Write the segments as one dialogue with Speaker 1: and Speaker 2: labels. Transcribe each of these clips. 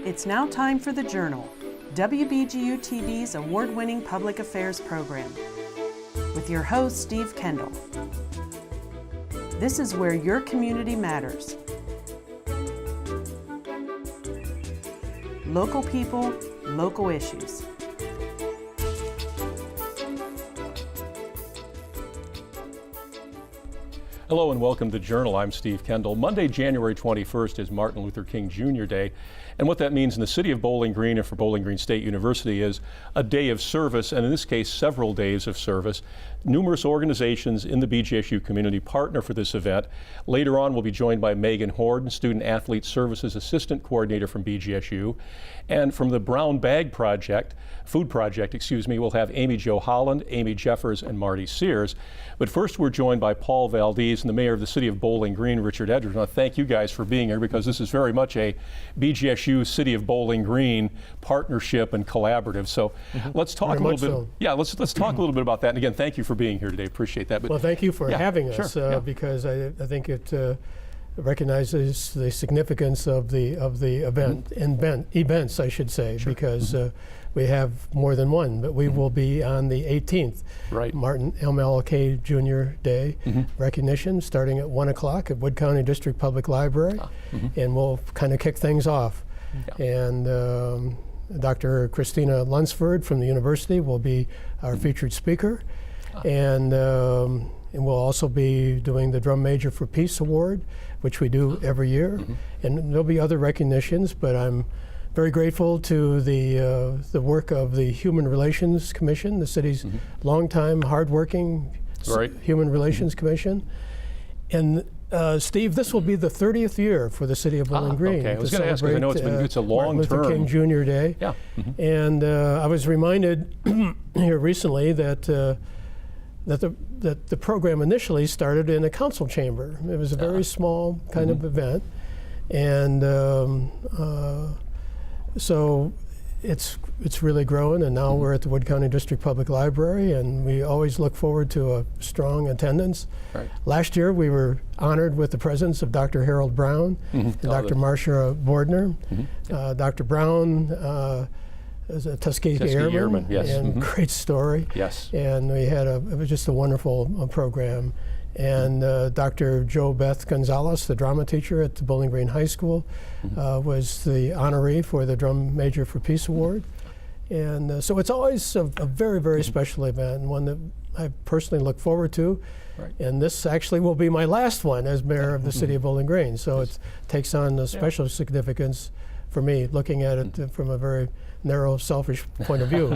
Speaker 1: It's now time for The Journal, WBGU-TV's award-winning public affairs program, with your host, Steve Kendall. This is where your community matters. Local people, local issues.
Speaker 2: Hello and welcome to The Journal. I'm Steve Kendall. Monday, January 21st is Martin Luther King Jr. Day. And what that means in the city of Bowling Green and for Bowling Green State University is a day of service, and in this case, several days of service. Numerous organizations in the BGSU community partner for this event. Later on, we'll be joined by Meghan Horn, Student Athlete Services Assistant Coordinator from BGSU. And from the Brown Bag Project, Food Project, we'll have Amy Jo Holland, Amy Jeffers, and Marty Sears. But first, we're joined by Paul Valdez and the mayor of the city of Bowling Green, Richard Edra. I want to thank you guys for being here because this is very much a BGSU City of Bowling Green partnership and collaborative. So let's talk a little bit. Yeah, let's talk a little bit about that. And again, thank you for being here today. Appreciate that. But
Speaker 3: well, thank you for having us because I think it recognizes the significance of the event, events, I should say, because we have more than one, but we will be on the 18th, Martin MLK Jr. Day recognition, starting at 1 o'clock at Wood County District Public Library, and we'll kind of kick things off. And Dr. Christina Lunsford from the university will be our featured speaker, and we'll also be doing the Drum Major for Peace Award, which we do every year, and there'll be other recognitions, but I'm very grateful to the work of the Human Relations Commission, the city's longtime, hardworking Human Relations Commission. And Steve, this will be the 30th year for the city of Bowling Green.
Speaker 2: Okay, I was going to ask because I know it's a long
Speaker 3: Martin
Speaker 2: term.
Speaker 3: Luther King Jr. Day.
Speaker 2: Yeah.
Speaker 3: And I was reminded here recently that the program initially started in a council chamber. It was a very small kind of event, and so it's really grown, and now we're at the Wood County District Public Library, and we always look forward to a strong attendance. Last year we were honored with the presence of Dr. Harold Brown and Dr. Marcia Bordner. Dr. Brown is a Tuskegee Airman, and great story. And we had it was just a wonderful program. And Dr. Jo Beth Gonzalez, the drama teacher at the Bowling Green High School, was the honoree for the Drum Major for Peace Award. And so it's always a very, very special event, and one that I personally look forward to. And this actually will be my last one as mayor of the city of Bowling Green. So it takes on a special significance for me, looking at it from a very narrow, selfish point of view.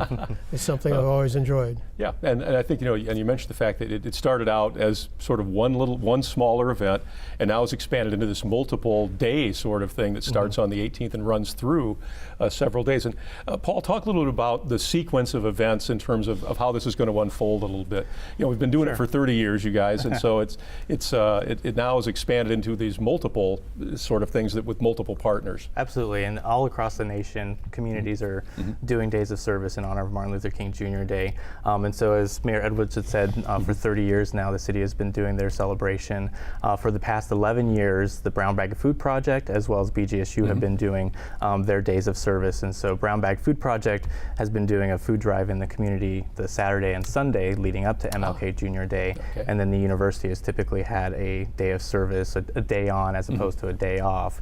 Speaker 3: It's something I've always enjoyed. Yeah,
Speaker 2: and I think, and you mentioned the fact that it started out as sort of one smaller event, and now it's expanded into this multiple day sort of thing that starts on the 18th and runs through several days. And Paul, talk a little bit about the sequence of events in terms of how this is going to unfold a little bit. We've been doing it for 30 years, you guys, and so it now is expanded into these multiple sort of things with multiple partners.
Speaker 4: Absolutely, and all across the nation, communities are doing days of service in honor of Martin Luther King Jr. Day. And so as Mayor Edwards had said, for 30 years now, the city has been doing their celebration. For the past 11 years, the Brown Bag Food Project, as well as BGSU, have been doing their days of service. And so Brown Bag Food Project has been doing a food drive in the community the Saturday and Sunday leading up to MLK Jr. Day. And then the university has typically had a day of service, a day on as opposed to a day off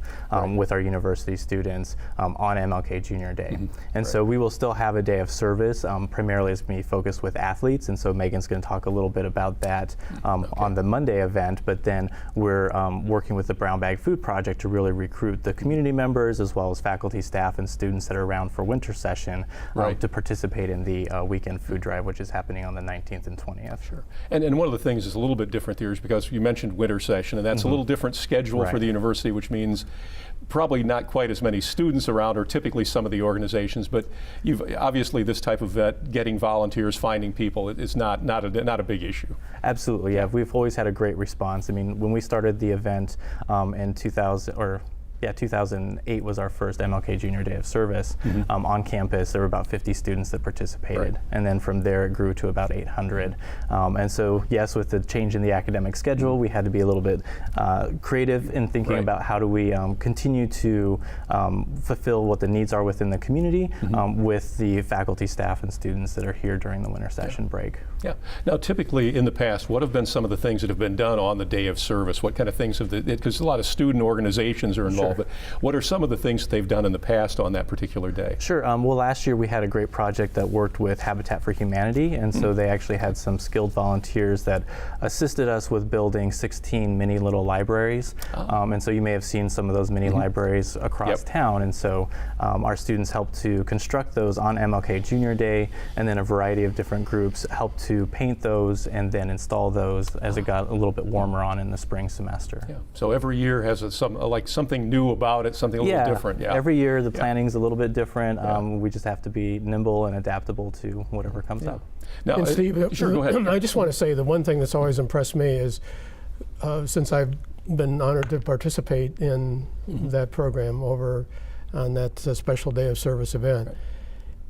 Speaker 4: with our university students on MLK Jr. Day. And so we will still have a day of service, primarily as we focus with athletes, and so Megan's going to talk a little bit about that on the Monday event, but then we're working with the Brown Bag Food Project to really recruit the community members as well as faculty, staff, and students that are around for winter session to participate in the weekend food drive, which is happening on the 19th and 20th.
Speaker 2: And one of the things is a little bit different here is because you mentioned winter session, and that's a little different schedule for the university, which means probably not quite as many students around, or typically some of the organizations, but you've obviously this type of event, getting volunteers, finding people, it's not a big issue.
Speaker 4: Absolutely, yeah. We've always had a great response. I mean, when we started the event in 2008 was our first MLK Jr. Day of Service. On campus, there were about 50 students that participated, and then from there it grew to about 800. And so, yes, with the change in the academic schedule, we had to be a little bit creative in thinking about how do we continue to fulfill what the needs are within the community with the faculty, staff, and students that are here during the winter session break.
Speaker 2: Yeah. Now, typically in the past, what have been some of the things that have been done on the day of service? What kind of things have because a lot of student organizations are involved, but what are some of the things that they've done in the past on that particular day?
Speaker 4: Sure. Well, last year we had a great project that worked with Habitat for Humanity, and so they actually had some skilled volunteers that assisted us with building 16 mini little libraries. And so you may have seen some of those mini libraries across town, and so our students helped to construct those on MLK Jr. Day, and then a variety of different groups helped to paint those and then install those as it got a little bit warmer on in the spring semester.
Speaker 2: Yeah. So every year has like something new about it, something a little different. Yeah.
Speaker 4: Every year the planning's a little bit different. We just have to be nimble and adaptable to whatever comes up.
Speaker 2: Now,
Speaker 3: and Steve,
Speaker 2: sure, go ahead.
Speaker 3: I just want to say the one thing that's always impressed me is since I've been honored to participate in that program over on that special day of service event,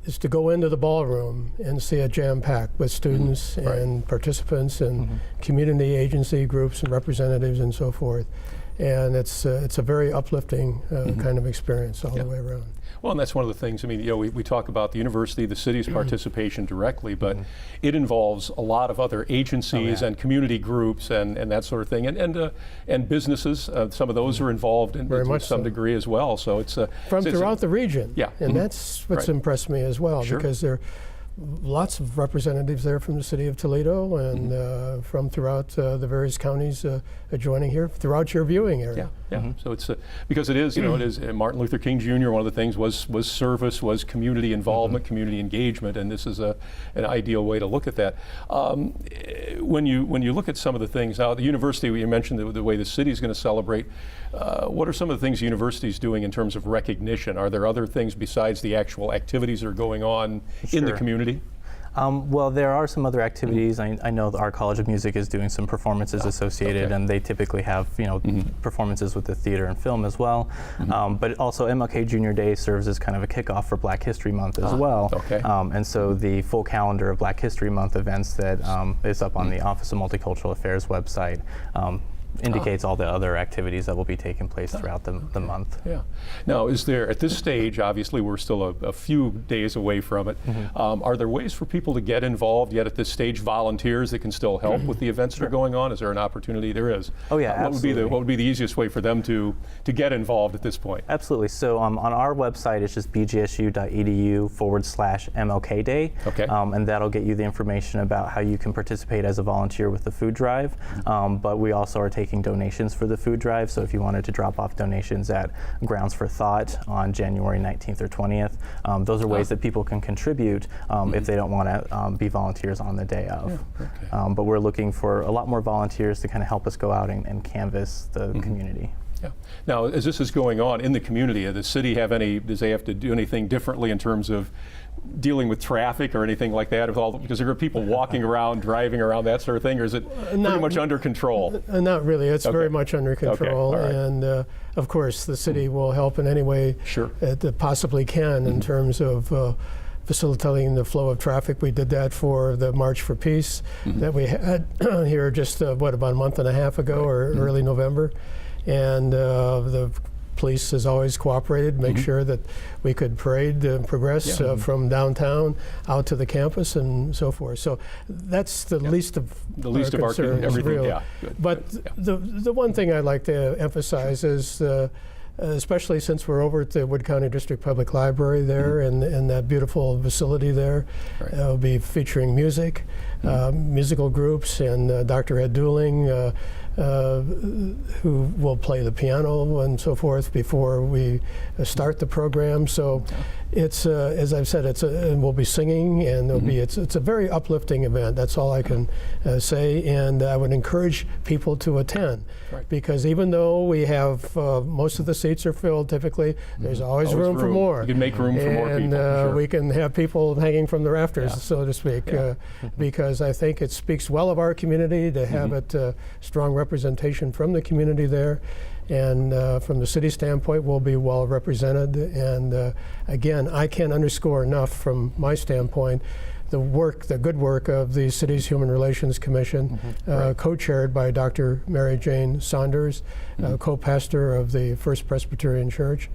Speaker 3: is to go into the ballroom and see it jam-packed with students and participants and community agency groups and representatives and so forth. And it's a very uplifting kind of experience all the way around.
Speaker 2: Well, and that's one of the things, I mean, you know, we talk about the university, the city's participation directly, but it involves a lot of other agencies and community groups and that sort of thing, and businesses. Some of those are involved to some degree as well. So it's
Speaker 3: from throughout the region.
Speaker 2: Yeah.
Speaker 3: And that's what's impressed me as well, because there are lots of representatives there from the city of Toledo and from throughout the various counties adjoining here, throughout your viewing area.
Speaker 2: Yeah. So it's because it is, you know, it is Martin Luther King Jr. One of the things was service, was community involvement, community engagement, and this is an ideal way to look at that. When you look at some of the things now, the university, you mentioned the way the city is going to celebrate. What are some of the things the university is doing in terms of recognition? Are there other things besides the actual activities that are going on in the community?
Speaker 4: Well, there are some other activities. I know our College of Music is doing some performances associated, and they typically have performances with the theater and film as well. But also MLK Jr. Day serves as kind of a kickoff for Black History Month as well. And so the full calendar of Black History Month events that is up on the Office of Multicultural Affairs website indicates all the other activities that will be taking place throughout the month.
Speaker 2: Yeah. Now, is there, at this stage, obviously we're still a few days away from it, are there ways for people to get involved yet at this stage, volunteers that can still help with the events that are going on? Is there an opportunity? There is.
Speaker 4: Oh yeah, absolutely.
Speaker 2: What would be the easiest way for them to get involved at this point?
Speaker 4: Absolutely. So on our website, it's just bgsu.edu/MLK Day. And that'll get you the information about how you can participate as a volunteer with the food drive. But we also are taking donations for the food drive, so if you wanted to drop off donations at Grounds for Thought on January 19th or 20th, those are ways that people can contribute if they don't want to be volunteers on the day of. But we're looking for a lot more volunteers to kind of help us go out and canvass the community.
Speaker 2: Yeah. Now, as this is going on in the community, does the city have does they have to do anything differently in terms of dealing with traffic or anything like that? Because there are people walking around, driving around, that sort of thing, or is it pretty much under control?
Speaker 3: Not really. It's very much under control. And of course, the city will help in any way it possibly can in terms of facilitating the flow of traffic. We did that for the March for Peace that we had here just, about a month and a half ago or early November. And the police has always cooperated, make sure that we could parade and progress from downtown out to the campus and so forth. So that's the least of our concerns, really. But the one thing I'd like to emphasize is especially since we're over at the Wood County District Public Library there and that beautiful facility there. We'll be featuring music, musical groups, and Dr. Ed Dooling, who will play the piano and so forth before we start the program. So it's, as I've said, and we'll be singing, and there'll be, it's a very uplifting event. That's all I can say, and I would encourage people to attend, because even though we have most of the seats are filled typically, there's always room for more.
Speaker 2: You can make room for more people.
Speaker 3: And we can have people hanging from the rafters, so to speak, because I think it speaks well of our community to have it strong representation from the community there. And from the city standpoint, we'll be well represented. And again, I can't underscore enough from my standpoint the good work of the city's Human Relations Commission, co-chaired by Dr. Mary Jane Saunders, co-pastor of the First Presbyterian Church,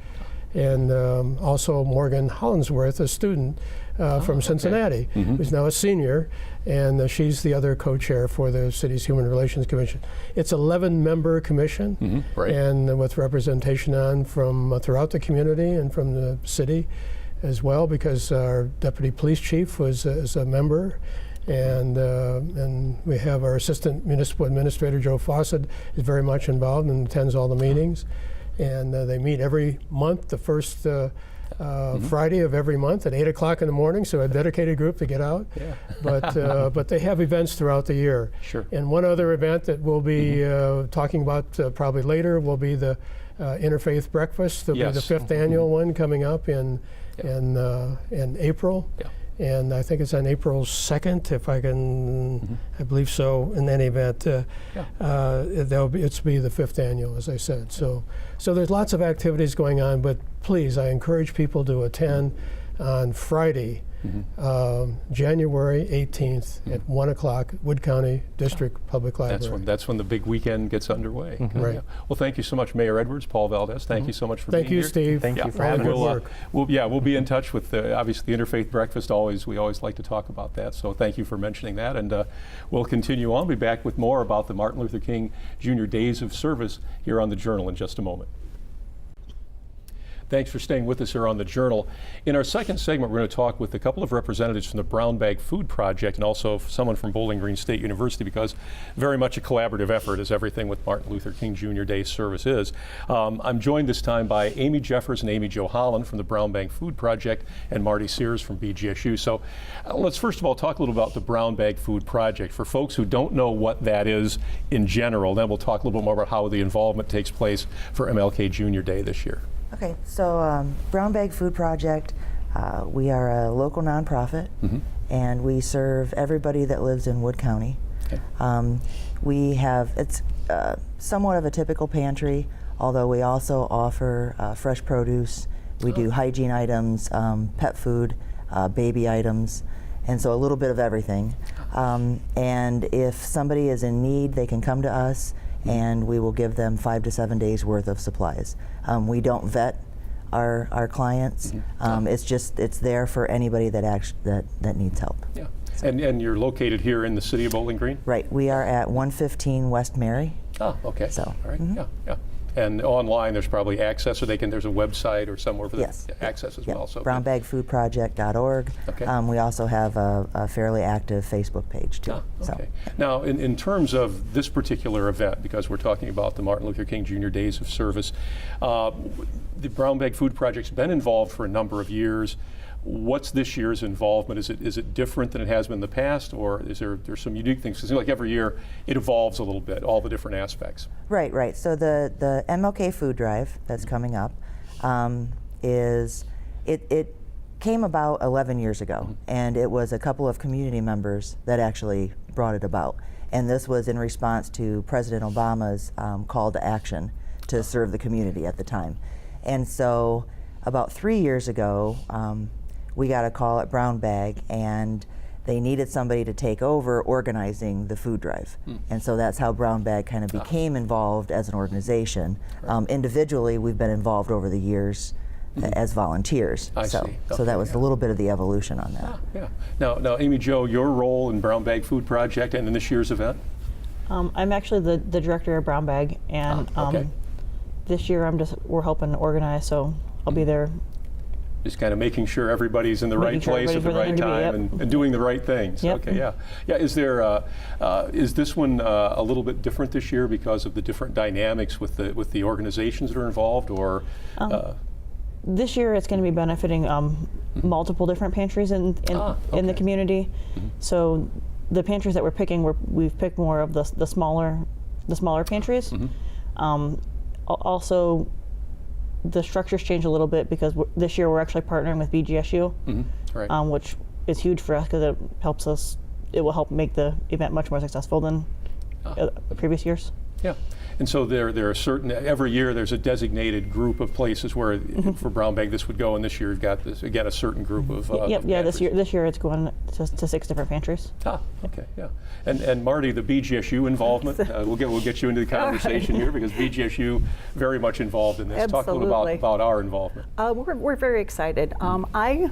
Speaker 3: and also Morgan Hollingsworth, a student from Cincinnati, who's now a senior, and she's the other co-chair for the city's Human Relations Commission. It's an 11-member commission, and with representation on from throughout the community and from the city as well, because our deputy police chief is a member, and we have our assistant municipal administrator, Joe Fawcett, is very much involved and attends all the meetings. And they meet every month, the first Friday of every month at 8 o'clock in the morning, so a dedicated group to get out. But they have events throughout the year.
Speaker 2: Sure.
Speaker 3: And one other event that we'll be talking about probably later will be the Interfaith Breakfast. There'll be the 5th annual one coming up in April. And I think it's on April 2nd, if I can, I believe so. In any event, it's be the 5th annual, as I said. So there's lots of activities going on, but please, I encourage people to attend on Friday, January 18th at 1 o'clock, Wood County District Public Library.
Speaker 2: That's when the big weekend gets underway.
Speaker 3: Right.
Speaker 2: Well, thank you so much, Mayor Edwards, Paul Valdez. Thank you so much for being here.
Speaker 3: Thank you, Steve.
Speaker 4: Thank you for having us.
Speaker 2: We'll be in touch with obviously the Interfaith Breakfast. We always like to talk about that. So thank you for mentioning that, and we'll continue on. We'll be back with more about the Martin Luther King Jr. Days of Service here on the Journal in just a moment. Thanks for staying with us here on the Journal. In our second segment, we're going to talk with a couple of representatives from the Brown Bag Food Project and also someone from Bowling Green State University, because very much a collaborative effort, as everything with Martin Luther King Jr. Day service is. I'm joined this time by Amy Jeffers and Amy Jo Holland from the Brown Bag Food Project and Marty Sears from BGSU. So let's first of all talk a little about the Brown Bag Food Project. For folks who don't know what that is in general, then we'll talk a little bit more about how the involvement takes place for MLK Jr. Day this year.
Speaker 5: Okay, so Brown Bag Food Project, we are a local nonprofit, and we serve everybody that lives in Wood County. Okay. It's somewhat of a typical pantry, although we also offer fresh produce. We do hygiene items, pet food, baby items, and so a little bit of everything. And if somebody is in need, they can come to us, and we will give them 5 to 7 days worth of supplies. We don't vet our clients. It's there for anybody that needs help.
Speaker 2: Yeah. And you're located here in the city of Bowling Green?
Speaker 5: Right. We are at 115 West Mary.
Speaker 2: Oh, okay.
Speaker 5: So.
Speaker 2: All right. Yeah. And online, there's probably access, or there's a website or somewhere for the access as well. So
Speaker 5: brownbagfoodproject.org.
Speaker 2: Okay.
Speaker 5: We also have a fairly active Facebook page too.
Speaker 2: Okay.
Speaker 5: So.
Speaker 2: Now, in terms of this particular event, because we're talking about the Martin Luther King Jr. Days of Service, the Brown Bag Food Project's been involved for a number of years. What's this year's involvement? Is it different than it has been in the past, or is there's some unique things? Because it seems like every year it evolves a little bit, all the different aspects.
Speaker 5: Right. So the MLK Food Drive that's coming up it came about 11 years ago, and it was a couple of community members that actually brought it about. And this was in response to President Obama's call to action to serve the community at the time. And so about 3 years ago, we got a call at Brown Bag, and they needed somebody to take over organizing the food drive. And so that's how Brown Bag kind of became involved as an organization. Individually, we've been involved over the years as volunteers.
Speaker 2: I see.
Speaker 5: So that was a little bit of the evolution on that.
Speaker 2: Now, Amy Jo, your role in Brown Bag Food Project and in this year's event?
Speaker 6: I'm actually the director of Brown Bag, and this year we're helping organize, so I'll be there.
Speaker 2: Just kind of making sure everybody's in the right place at the right time and doing the right things.
Speaker 6: Yep.
Speaker 2: Okay, yeah. Is this one a little bit different this year because of the different dynamics with the organizations that are involved, or?
Speaker 6: This year it's going to be benefiting multiple different pantries in the community. So the pantries that we're picking, we've picked more of the smaller pantries. Also, the structures change a little bit because this year we're actually partnering with BGSU, which is huge for us because it will help make the event much more successful than previous years.
Speaker 2: Yeah. And so there are certain, every year there's a designated group of places where for brown bag this would go, and this year you've got this, again, a certain group of
Speaker 6: Yep,
Speaker 2: of
Speaker 6: yeah,
Speaker 2: pantries.
Speaker 6: this year it's going to 6 different pantries.
Speaker 2: Ah, okay, yeah. And Marty, the BGSU involvement, we'll get you into the conversation here, because BGSU very much involved in this. Talk a little about our involvement.
Speaker 7: We're very excited. I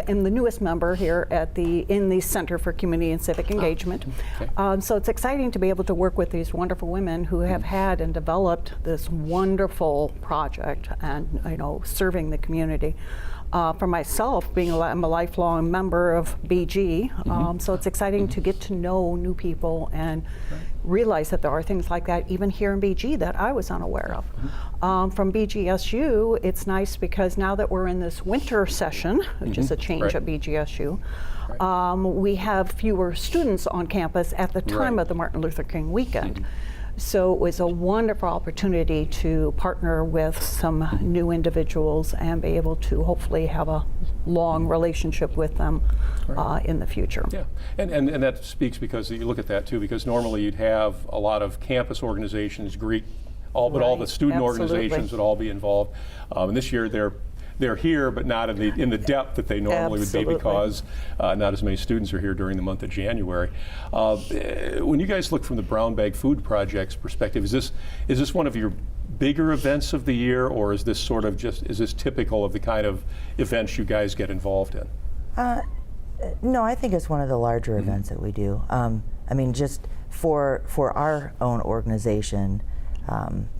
Speaker 7: am the newest member here in the Center for Community and Civic Engagement.
Speaker 2: Okay.
Speaker 7: So it's exciting to be able to work with these wonderful women who have had and developed this wonderful project and, you know, serving the community. For myself, I'm a lifelong member of BG, so it's exciting to get to know new people and realize that there are things like that even here in BG that I was unaware of. From BGSU, it's nice because now that we're in this winter session, which is a change at BGSU, we have fewer students on campus at the time of the Martin Luther King weekend. So it was a wonderful opportunity to partner with some new individuals and be able to hopefully have a long relationship with them in the future.
Speaker 2: Yeah, and that speaks because you look at that too, because normally you'd have a lot of campus organizations greet but all the student organizations would all be involved. And this year they're here, but not in the depth that they normally would be, because not as many students are here during the month of January. When you guys look from the Brown Bag Food Project's perspective, is this one of your bigger events of the year, or is this sort of is this typical of the kind of events you guys get involved in?
Speaker 5: No, I think it's one of the larger events that we do. I mean, just for our own organization,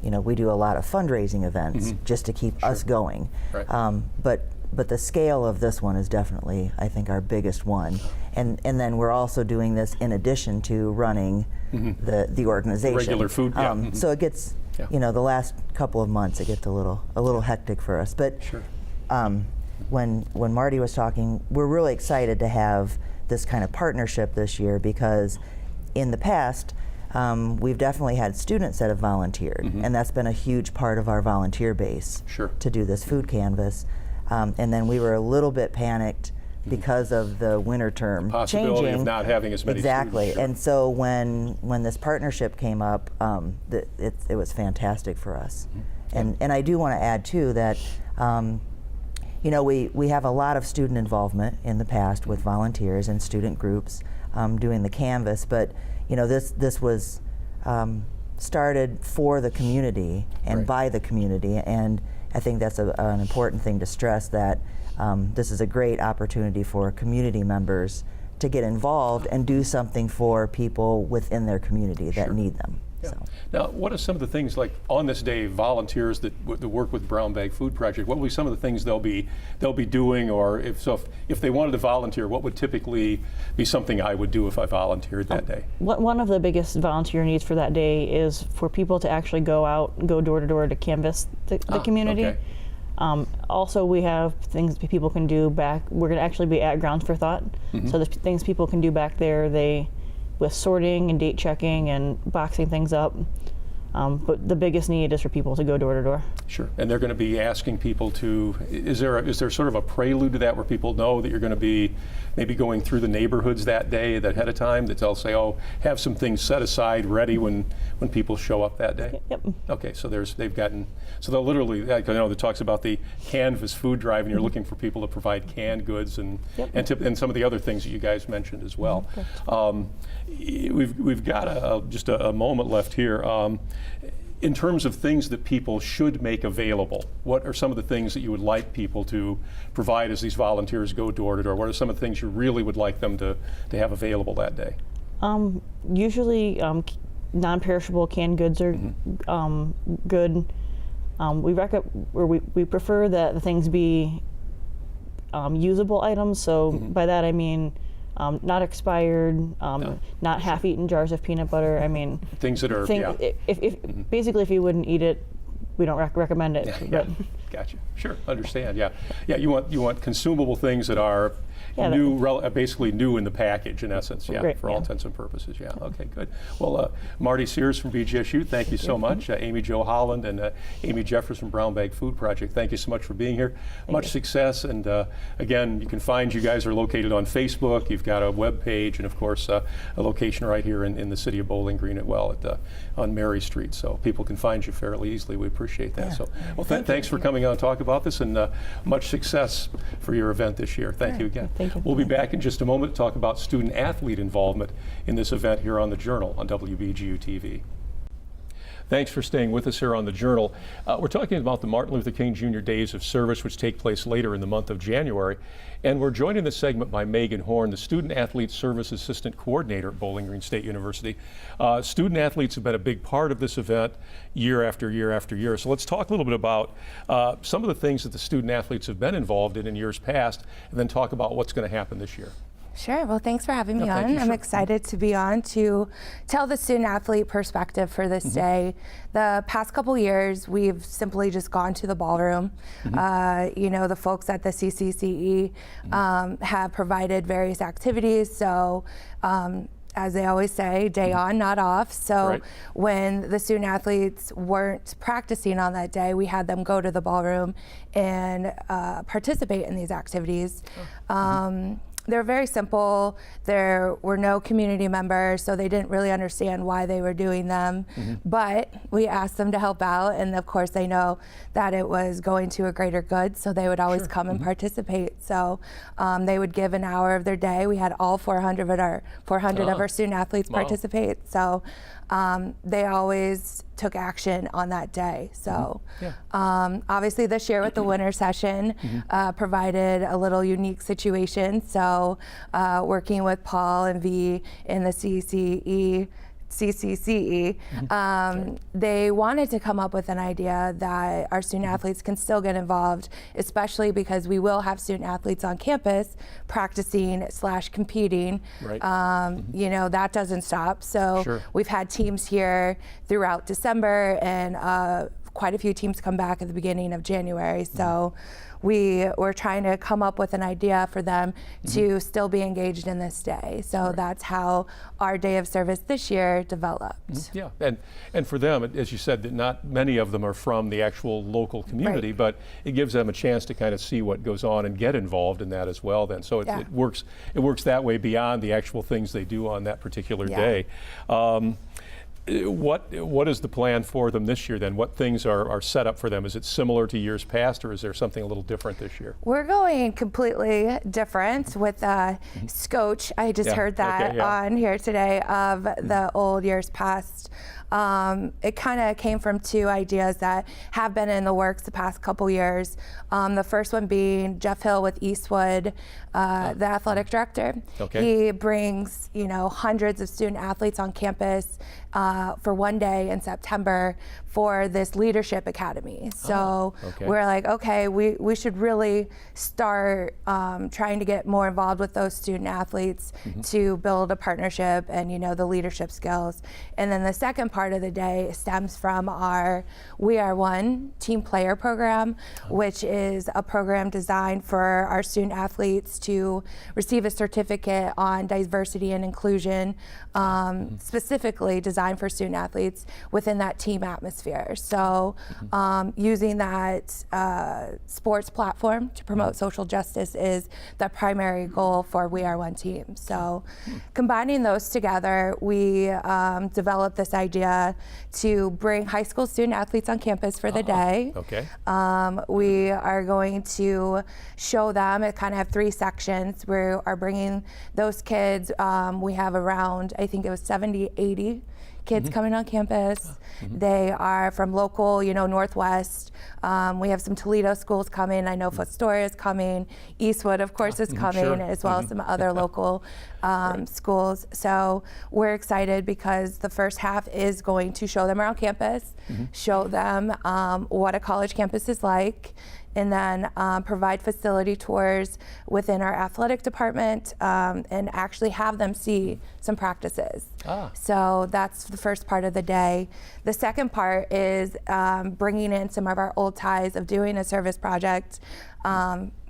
Speaker 5: you know, we do a lot of fundraising events just to keep us going.
Speaker 2: Right.
Speaker 5: But the scale of this one is definitely, I think, our biggest one. And then we're also doing this in addition to running the organization.
Speaker 2: Regular food.
Speaker 5: So it gets, you know, the last couple of months it gets a little hectic for us. But when Marty was talking, we're really excited to have this kind of partnership this year, because in the past, we've definitely had students that have volunteered, and that's been a huge part of our volunteer base to do this food canvas. And then we were a little bit panicked because of the winter term
Speaker 2: possibility
Speaker 5: changing.
Speaker 2: Of not having as many
Speaker 5: exactly.
Speaker 2: students.
Speaker 5: And so when this partnership came up, it was fantastic for us. And I do want to add too that you know, we have a lot of student involvement in the past with volunteers and student groups doing the canvas, but you know, this was started for the community and by the community, and I think that's an important thing to stress, that this is a great opportunity for community members to get involved and do something for people within their community that need them.
Speaker 2: Yeah.
Speaker 5: So.
Speaker 2: Now, what are some of the things, like on this day, volunteers that work with Brown Bag Food Project, what will be some of the things they'll be doing, or if they wanted to volunteer, what would typically be something I would do if I volunteered that day?
Speaker 6: One of the biggest volunteer needs for that day is for people to actually go door to door to canvass the community.
Speaker 2: Okay.
Speaker 6: Also, we have things people can do back. We're going to actually be at Grounds for Thought, so the things people can do back there, with sorting and date checking and boxing things up. But the biggest need is for people to go door to door.
Speaker 2: Sure, and they're going to be asking people to, is there sort of a prelude to that where people know that you're going to be maybe going through the neighborhoods that day ahead of time, that they'll say, oh, have some things set aside ready when people show up that day?
Speaker 6: Yep.
Speaker 2: Okay, so they'll literally, like, I know that talks about the canvas food drive, and you're looking for people to provide canned goods and some of the other things that you guys mentioned as well. We've got just a moment left here. In terms of things that people should make available, what are some of the things that you would like people to provide as these volunteers go door to door? What are some of the things you really would like them to have available that day?
Speaker 6: Usually non-perishable canned goods are good. We prefer that the things be usable items, so by that I mean not expired, not half-eaten jars of peanut butter. I mean,
Speaker 2: things that are
Speaker 6: basically if you wouldn't eat it, we don't recommend it.
Speaker 2: Gotcha. Sure. Understand. Yeah. Yeah. You want consumable things that are
Speaker 6: Yeah,
Speaker 2: new, basically new in the package, in essence. Yeah.
Speaker 6: Great,
Speaker 2: For all intents and purposes. Yeah. Okay. Good. Well, Marty Sears from BGSU, thank you so much. Amy Jo Holland and Amy Jeffers from Brown Bag Food Project, thank you so much for being here. Much success. And again, you can find you guys are located on Facebook. You've got a web page, and of course, a location right here in the city of Bowling Green on Mary Street. So people can find you fairly easily. We appreciate that. So, well, thanks for coming on and talk about this, and much success for your event this year. Thank you again.
Speaker 6: Thank you.
Speaker 2: We'll be back in just a moment to talk about student athlete involvement in this event here on the Journal on WBGU-TV. Thanks for staying with us here on the Journal. We're talking about the Martin Luther King Jr. Days of Service, which take place later in the month of January. And we're joined in this segment by Meghan Horn, the Student Athlete Service Assistant Coordinator at Bowling Green State University. Student athletes have been a big part of this event year after year after year. So let's talk a little bit about some of the things that the student athletes have been involved in years past, and then talk about what's going to happen this year.
Speaker 8: Sure. Well, thanks for having me
Speaker 2: thank
Speaker 8: on.
Speaker 2: you.
Speaker 8: I'm
Speaker 2: Sure.
Speaker 8: excited to be on to tell the student athlete perspective for this day. The past couple years, we've simply just gone to the ballroom. The folks at the CCCE have provided various activities. So, as they always say, day on, not off. So when the student athletes weren't practicing on that day, we had them go to the ballroom and participate in these activities. They're very simple. There were no community members, so they didn't really understand why they were doing them. But we asked them to help out, and of course they know that it was going to a greater good, so they would always come and participate. So they would give an hour of their day. We had all 400 of our student athletes participate. So they always took action on that day. So obviously this year with the winter session provided a little unique situation. So working with Paul and V in the CCCE, they wanted to come up with an idea that our student athletes can still get involved, especially because we will have student athletes on campus practicing / competing. That doesn't stop. So we've had teams here throughout December, and quite a few teams come back at the beginning of January. So we were trying to come up with an idea for them to still be engaged in this day. So that's how our day of service this year developed.
Speaker 2: Yeah, and for them, as you said, that not many of them are from the actual local community, but it gives them a chance to kind of see what goes on and get involved in that as well then. So it works that way beyond the actual things they do on that particular day. What is the plan for them this year then? What things are set up for them? Is it similar to years past, or is there something a little different this year?
Speaker 8: We're going completely different with Scotch. I just heard that on here today of the old years past. It kind of came from two ideas that have been in the works the past couple years. The first one being Jeff Hill with Eastwood, the athletic director. He brings, hundreds of student athletes on campus for one day in September for this leadership academy. So we're like, okay, we should really start trying to get more involved with those student athletes to build a partnership and the leadership skills. And then the second part of the day stems from our We Are One team player program, which is a program designed for our student athletes to receive a certificate on diversity and inclusion, specifically designed for student athletes within that team atmosphere. So using that sports platform to promote social justice is the primary goal for We Are One team. So combining those together, we developed this idea to bring high school student athletes on campus for the day. We are going to show them, it kind of have 3 sections. We are bringing those kids, we have around, I think it was 70, 80 kids coming on campus. They are from local, Northwest. We have some Toledo schools coming. I know Fostoria is coming. Eastwood, of course, is coming, as well as some other local schools. So we're excited because the first half is going to show them around campus, show them what a college campus is like, and then provide facility tours within our athletic department and actually have them see some practices. So that's the first part of the day. The second part is bringing in some of our old ties of doing a service project.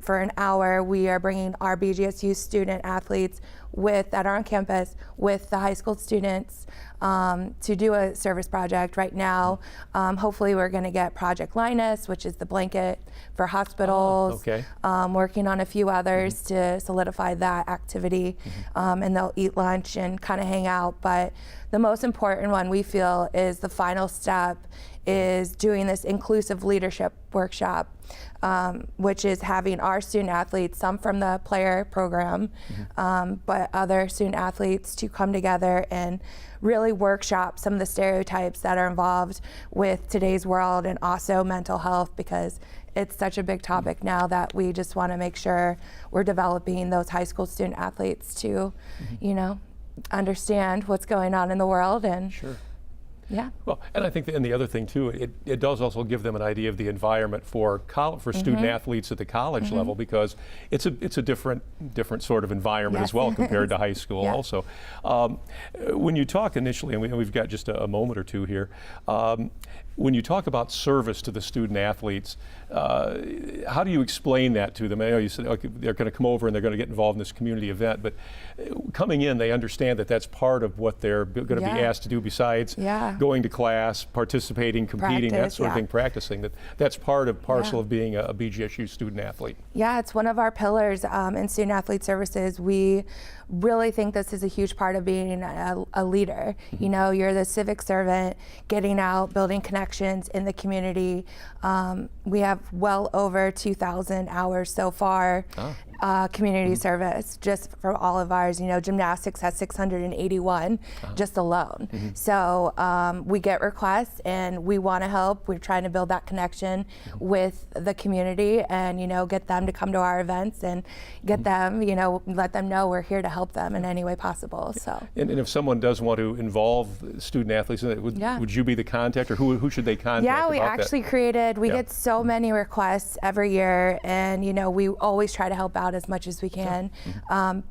Speaker 8: For an hour, we are bringing our BGSU student athletes that are on campus with the high school students to do a service project. Right now, hopefully we're going to get Project Linus, which is the blanket for hospitals, working on a few others to solidify that activity, and they'll eat lunch and kind of hang out. But the most important one we feel is the final step is doing this inclusive leadership workshop, which is having our student athletes, some from the player program, but other student athletes to come together and really workshop some of the stereotypes that are involved with today's world, and also mental health, because it's such a big topic now that we just want to make sure we're developing those high school student athletes to, you know, understand what's going on in the world. And yeah.
Speaker 2: Well, and I think, and the other thing too, it does also give them an idea of the environment for student athletes at the college level, because it's a different sort of environment as well compared to high school. Also, when you talk initially, and we've got just a moment or two here, when you talk about service to the student athletes, how do you explain that to them? I know you said, okay, they're going to come over and they're going to get involved in this community event, but coming in, they understand that that's part of what they're going to be asked to do besides going to class, participating, competing, that sort of thing, practicing. That's part of parcel of being a BGSU student athlete.
Speaker 8: Yeah, it's one of our pillars in student athlete services. We really think this is a huge part of being a leader. You know, you're the civic servant, getting out, building connections in the community. We have well over 2,000 hours so far. Community service just from all of ours. You know, gymnastics has 681 just alone. So we get requests and we want to help. We're trying to build that connection with the community and, you know, get them to come to our events and get them, you know, let them know we're here to help them in any way possible. So.
Speaker 2: And if someone does want to involve student athletes in it, would you be the contact, or who should they contact?
Speaker 8: Yeah, we actually created, we get so many requests every year, and, you know, we always try to help out as much as we can.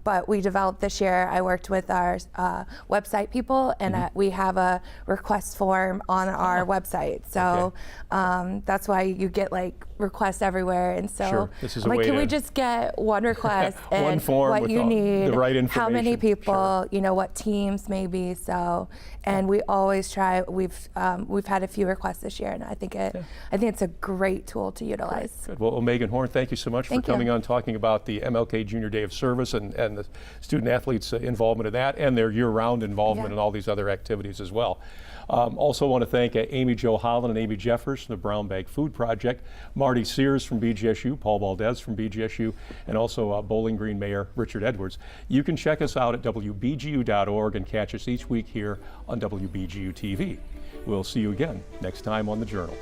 Speaker 8: But we developed this year, I worked with our website people, and we have a request form on our website. So that's why you get like requests everywhere. And so
Speaker 2: this is
Speaker 8: I'm like, can we just get one request and
Speaker 2: one form
Speaker 8: what
Speaker 2: with
Speaker 8: you need,
Speaker 2: the right information,
Speaker 8: how many people, you know, what teams maybe. So, and we always try. We've had a few requests this year, and I think it's a great tool to utilize.
Speaker 2: Good. Well, Meghan Horn, thank you so much for coming on, talking about the MLK Jr. Day of Service and the student athletes' involvement in that, and their year-round involvement in all these other activities as well. Also want to thank Amy Jo Holland and Amy Jeffers from the Brown Bag Food Project, Marty Sears from BGSU, Paul Valdez from BGSU, and also Bowling Green Mayor Richard Edwards. You can check us out at WBGU.org and catch us each week here on WBGU-TV. We'll see you again next time on The Journal.